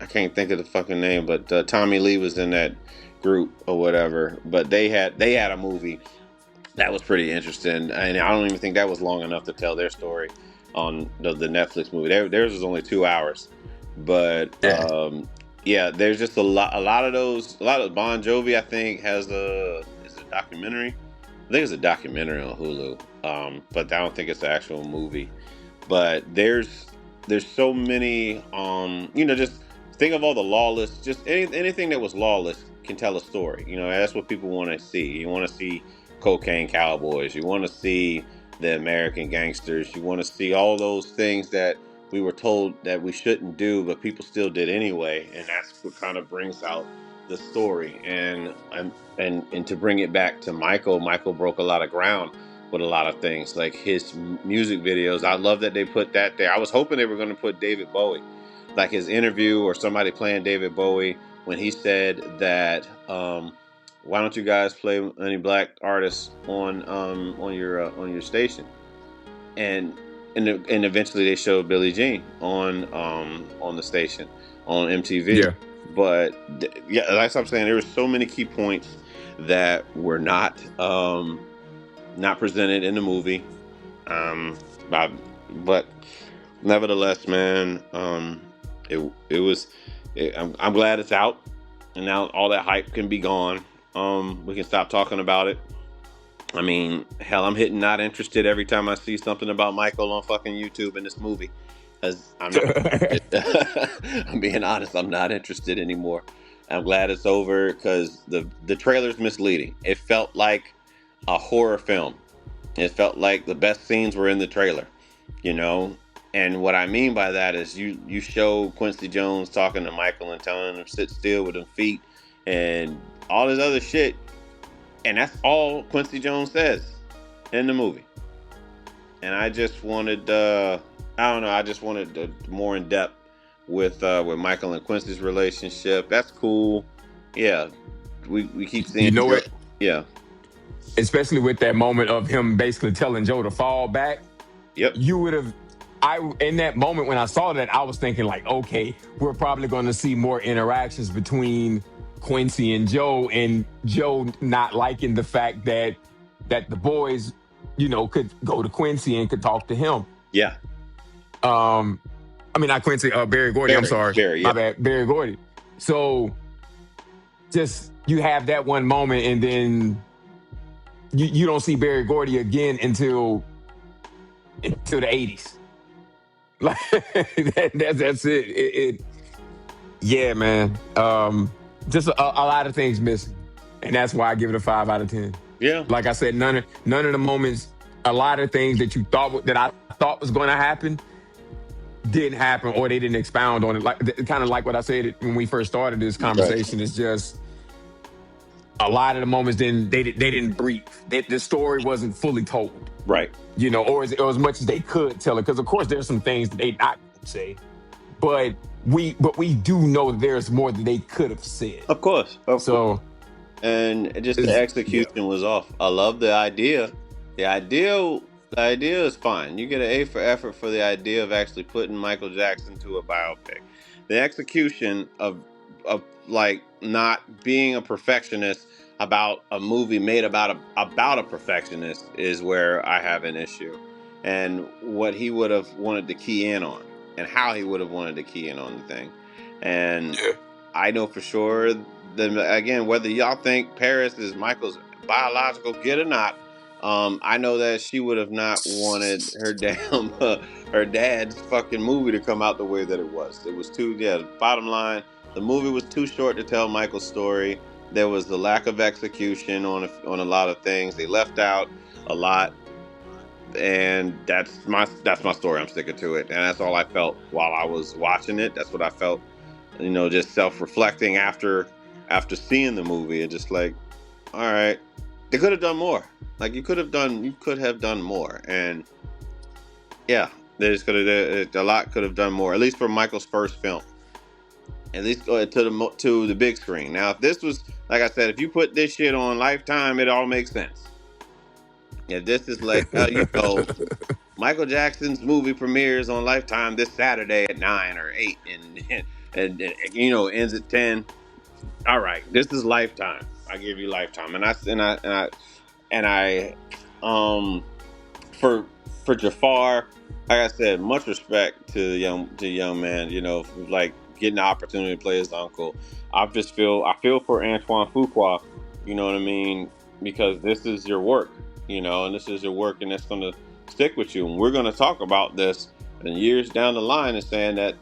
I can't think of the fucking name, but Tommy Lee was in that group or whatever. But they had a movie that was pretty interesting, and I don't even think that was long enough to tell their story on the Netflix movie. Theirs was only 2 hours, but yeah. yeah, there's just a lot of Bon Jovi. I think has is it a documentary. I think it's a documentary on Hulu, but I don't think it's an actual movie. But there's so many, just think of all the lawless, just anything that was lawless can tell a story. That's what people want to see. You want to see cocaine cowboys. You want to see the American gangsters. You want to see all those things that we were told that we shouldn't do, but people still did anyway, and that's what kind of brings out the story. And to bring it back to Michael broke a lot of ground with a lot of things, like his music videos. I love that they put that there. I was hoping they were going to put David Bowie, like his interview or somebody playing David Bowie when he said that. Why don't you guys play any black artists on your station? And and eventually they showed Billie Jean on the station on MTV. Yeah. But yeah, like I'm saying, there were so many key points that were not presented in the movie. Um, I, but nevertheless, man, it was. I'm glad it's out, and now all that hype can be gone. We can stop talking about it. I mean, hell, I'm hitting not interested every time I see something about Michael on fucking YouTube in this movie, because I'm not. I'm being honest. I'm not interested anymore. I'm glad it's over because the trailer's misleading. It felt like a horror film. It felt like the best scenes were in the trailer, you know. And what I mean by that is you show Quincy Jones talking to Michael and telling him to sit still with them feet and all this other shit, and that's all Quincy Jones says in the movie. And I just wanted, I don't know, I just wanted more in depth with Michael and Quincy's relationship. That's cool. Yeah, we keep You seeing know Joe. it, Yeah. especially with that moment of him basically telling Joe to fall back. Yep. You would have, I in that moment when I saw that, I was thinking like, okay, we're probably going to see more interactions between Quincy and Joe, and Joe not liking the fact that the boys, could go to Quincy and could talk to him. Yeah. Um, I mean, not Quincy, Barry Gordy. I'm sorry, Barry. my Yep. bad, Barry Gordy. So just you have that one moment, and then you don't see Barry Gordy again until the 80s. Like that's it. Yeah, man. Just a lot of things missing, and that's why I give it a 5 out of 10. Yeah. Like I said, none of the moments, a lot of things that you thought that I thought was going to happen didn't happen, or they didn't expound on it. Like kind of like what I said when we first started this Right. conversation. Is just a lot of the moments they didn't breathe. The story wasn't fully told, Right. or as much as they could tell it. Because of course there's some things that they not say, but we do know that there's more that they could have said. Of course. Of course. So And just the is yeah. execution was off. I love the idea. The idea, the idea is fine. You get an A for effort for the idea of actually putting Michael Jackson to a biopic. The execution of like not being a perfectionist about a movie made about a perfectionist is where I have an issue. And what he would have wanted to key in on, and how he would have wanted to key in on the thing. And I know for sure that, again, whether y'all think Paris is Michael's biological kid or not, I know that she would have not wanted her damn her dad's fucking movie to come out the way that it was. It was too, yeah. Bottom line, the movie was too short to tell Michael's story. There was the lack of execution on a lot of things. They left out a lot, and that's my story. I'm sticking to it, and that's all I felt while I was watching it. That's what I felt, just self-reflecting after seeing the movie, and just like, all right, they could have done more. Like you could have done more, and yeah, they just could have. A lot could have done more, at least for Michael's first film. At least to the big screen. Now, if this was, like I said, if you put this shit on Lifetime, it all makes sense. If this is like, Michael Jackson's movie premieres on Lifetime this Saturday at 9 or 8, and ends at 10. All right, this is Lifetime. I give you Lifetime, and I, um, for Jafar, like I said, much respect to the young man. Like getting the opportunity to play his uncle. I feel for Antoine Fuqua. You know what I mean? Because this is your work. And this is your work, and it's going to stick with you. And we're going to talk about this in years down the line, and saying that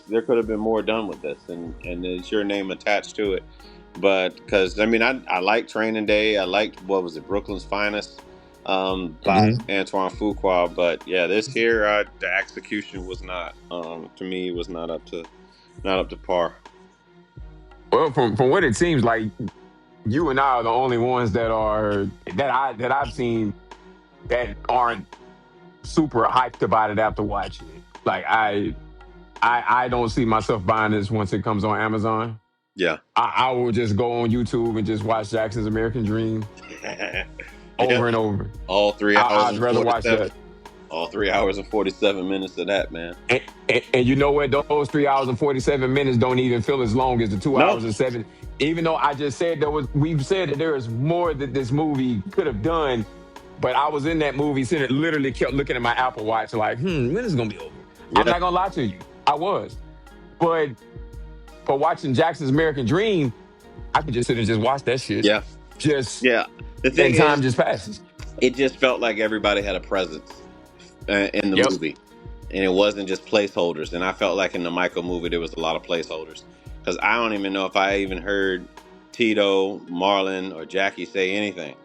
there could have been more done with this, and it's your name attached to it. But because I like Training Day. I liked, what was it, Brooklyn's Finest, by Mhm. Antoine Fuqua. But yeah, this here, the execution was not, to me, was not up to par. Well, from what it seems like, you and I are the only ones that I've seen that aren't super hyped about it after watching it. Like I don't see myself buying this once it comes on Amazon. Yeah. I will just go on YouTube and just watch Jackson's American Dream Yeah. over and over. All 3 hours I'd and rather watch 47. that. All 3 hours and 47 minutes of that, man. And you know what? Those 3 hours and 47 minutes don't even feel as long as the two No. hours and seven. Even though I just said we've said that there is more that this movie could have done. But I was in that movie, sitting literally kept looking at my Apple Watch, like, when is it gonna be over? I'm Yeah, not gonna lie to you, I was. But for watching Jackson's American Dream, I could just sit and just watch that shit. yeah, Just yeah. The thing and time is, just passes. it just felt like everybody had a presence in the Yep. movie, and it wasn't just placeholders. And I felt like in the Michael movie there was a lot of placeholders, because I don't even know if I even heard Tito, Marlon, or Jackie say anything.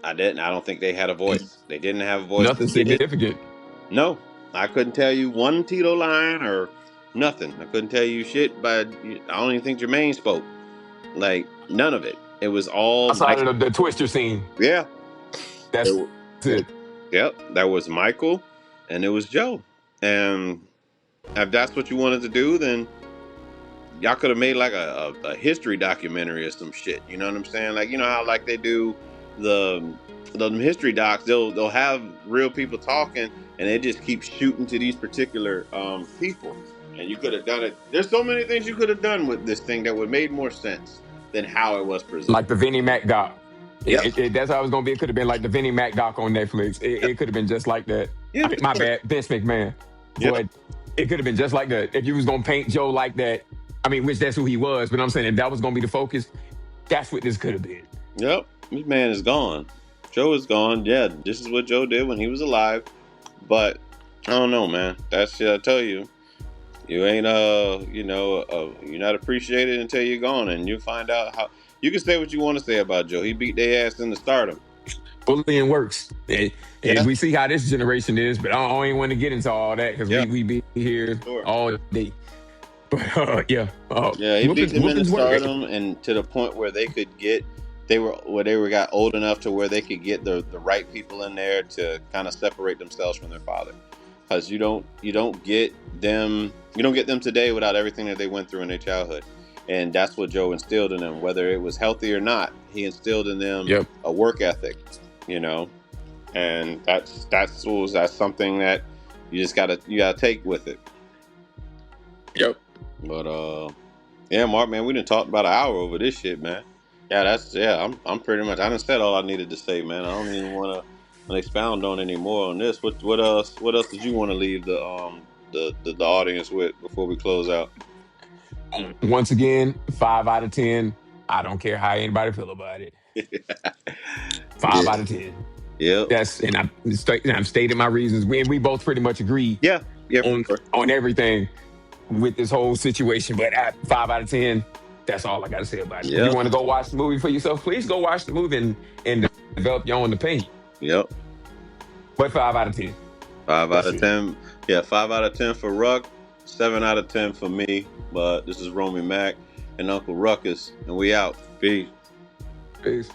I didn't. I don't think they had a voice. They didn't have a voice. Nothing The kid, significant. no, I couldn't tell you one Tito line or nothing. I couldn't tell you shit. But I don't even think Jermaine spoke. Like none of it. It was all Outside Michael. of the Twister scene, Yeah. that's It, it. yep. That was Michael, and it was Joe. And if that's what you wanted to do, then y'all could have made like a history documentary or some shit. You know what I'm saying? Like, you know how like they do the history docs. They'll have real people talking, and they just keep shooting to these particular people. And you could have done it. There's so many things you could have done with this thing that would have made more sense than how it was presented. Like the Vinnie Mac doc. Yep. That's how it was gonna be. It could have been like the Vinnie Mac doc on Netflix. It could have been just like that. Yeah. I mean, my bad, Vince McMahon. Yep. But it could have been just like that. If you was gonna paint Joe like that, I mean, which that's who he was. But I'm saying if that was gonna be the focus, that's what this could have been. Yep. This man is gone. Joe is gone. Yeah, this is what Joe did when he was alive. But I don't know, man. That's I tell you. You ain't you're not appreciated until you're gone, and you find out how you can say what you want to say about Joe. He beat their ass into stardom. Bullying works. And Yeah, we see how this generation is, but I don't even want to get into all that because yeah, we be here sure. all day. But yeah, Yeah, he beat them into whoopings work. stardom, and to the point where they got old enough to where they could get the right people in there to kind of separate themselves from their father. Because you don't get them today without everything that they went through in their childhood, and that's what Joe instilled in them. Whether it was healthy or not, he instilled in them Yep. a work ethic, and that's something that you gotta take with it. Yep. But yeah, Mark, man, we done talked about an hour over this shit, man. Yeah, I'm pretty much I done said all I needed to say, man. I don't even want to expound on any more on this. What else did you want to leave the audience with before we close out? Once again, 5 out of 10. I don't care how anybody feel about it. 5 out of 10. Yeah. I've stated my reasons. We both pretty much agree Yeah. on Sure. on everything with this whole situation. But at 5 out of 10, that's all I got to say about it. Yeah. If you want to go watch the movie for yourself, please go watch the movie and develop your own opinion. Yep. But 5 out of 10. 5 out of 10. Yeah, 5 out of 10 for Ruck, 7 out of 10 for me. But this is Romy Mac and Uncle Ruckus, and we out. Peace. Peace.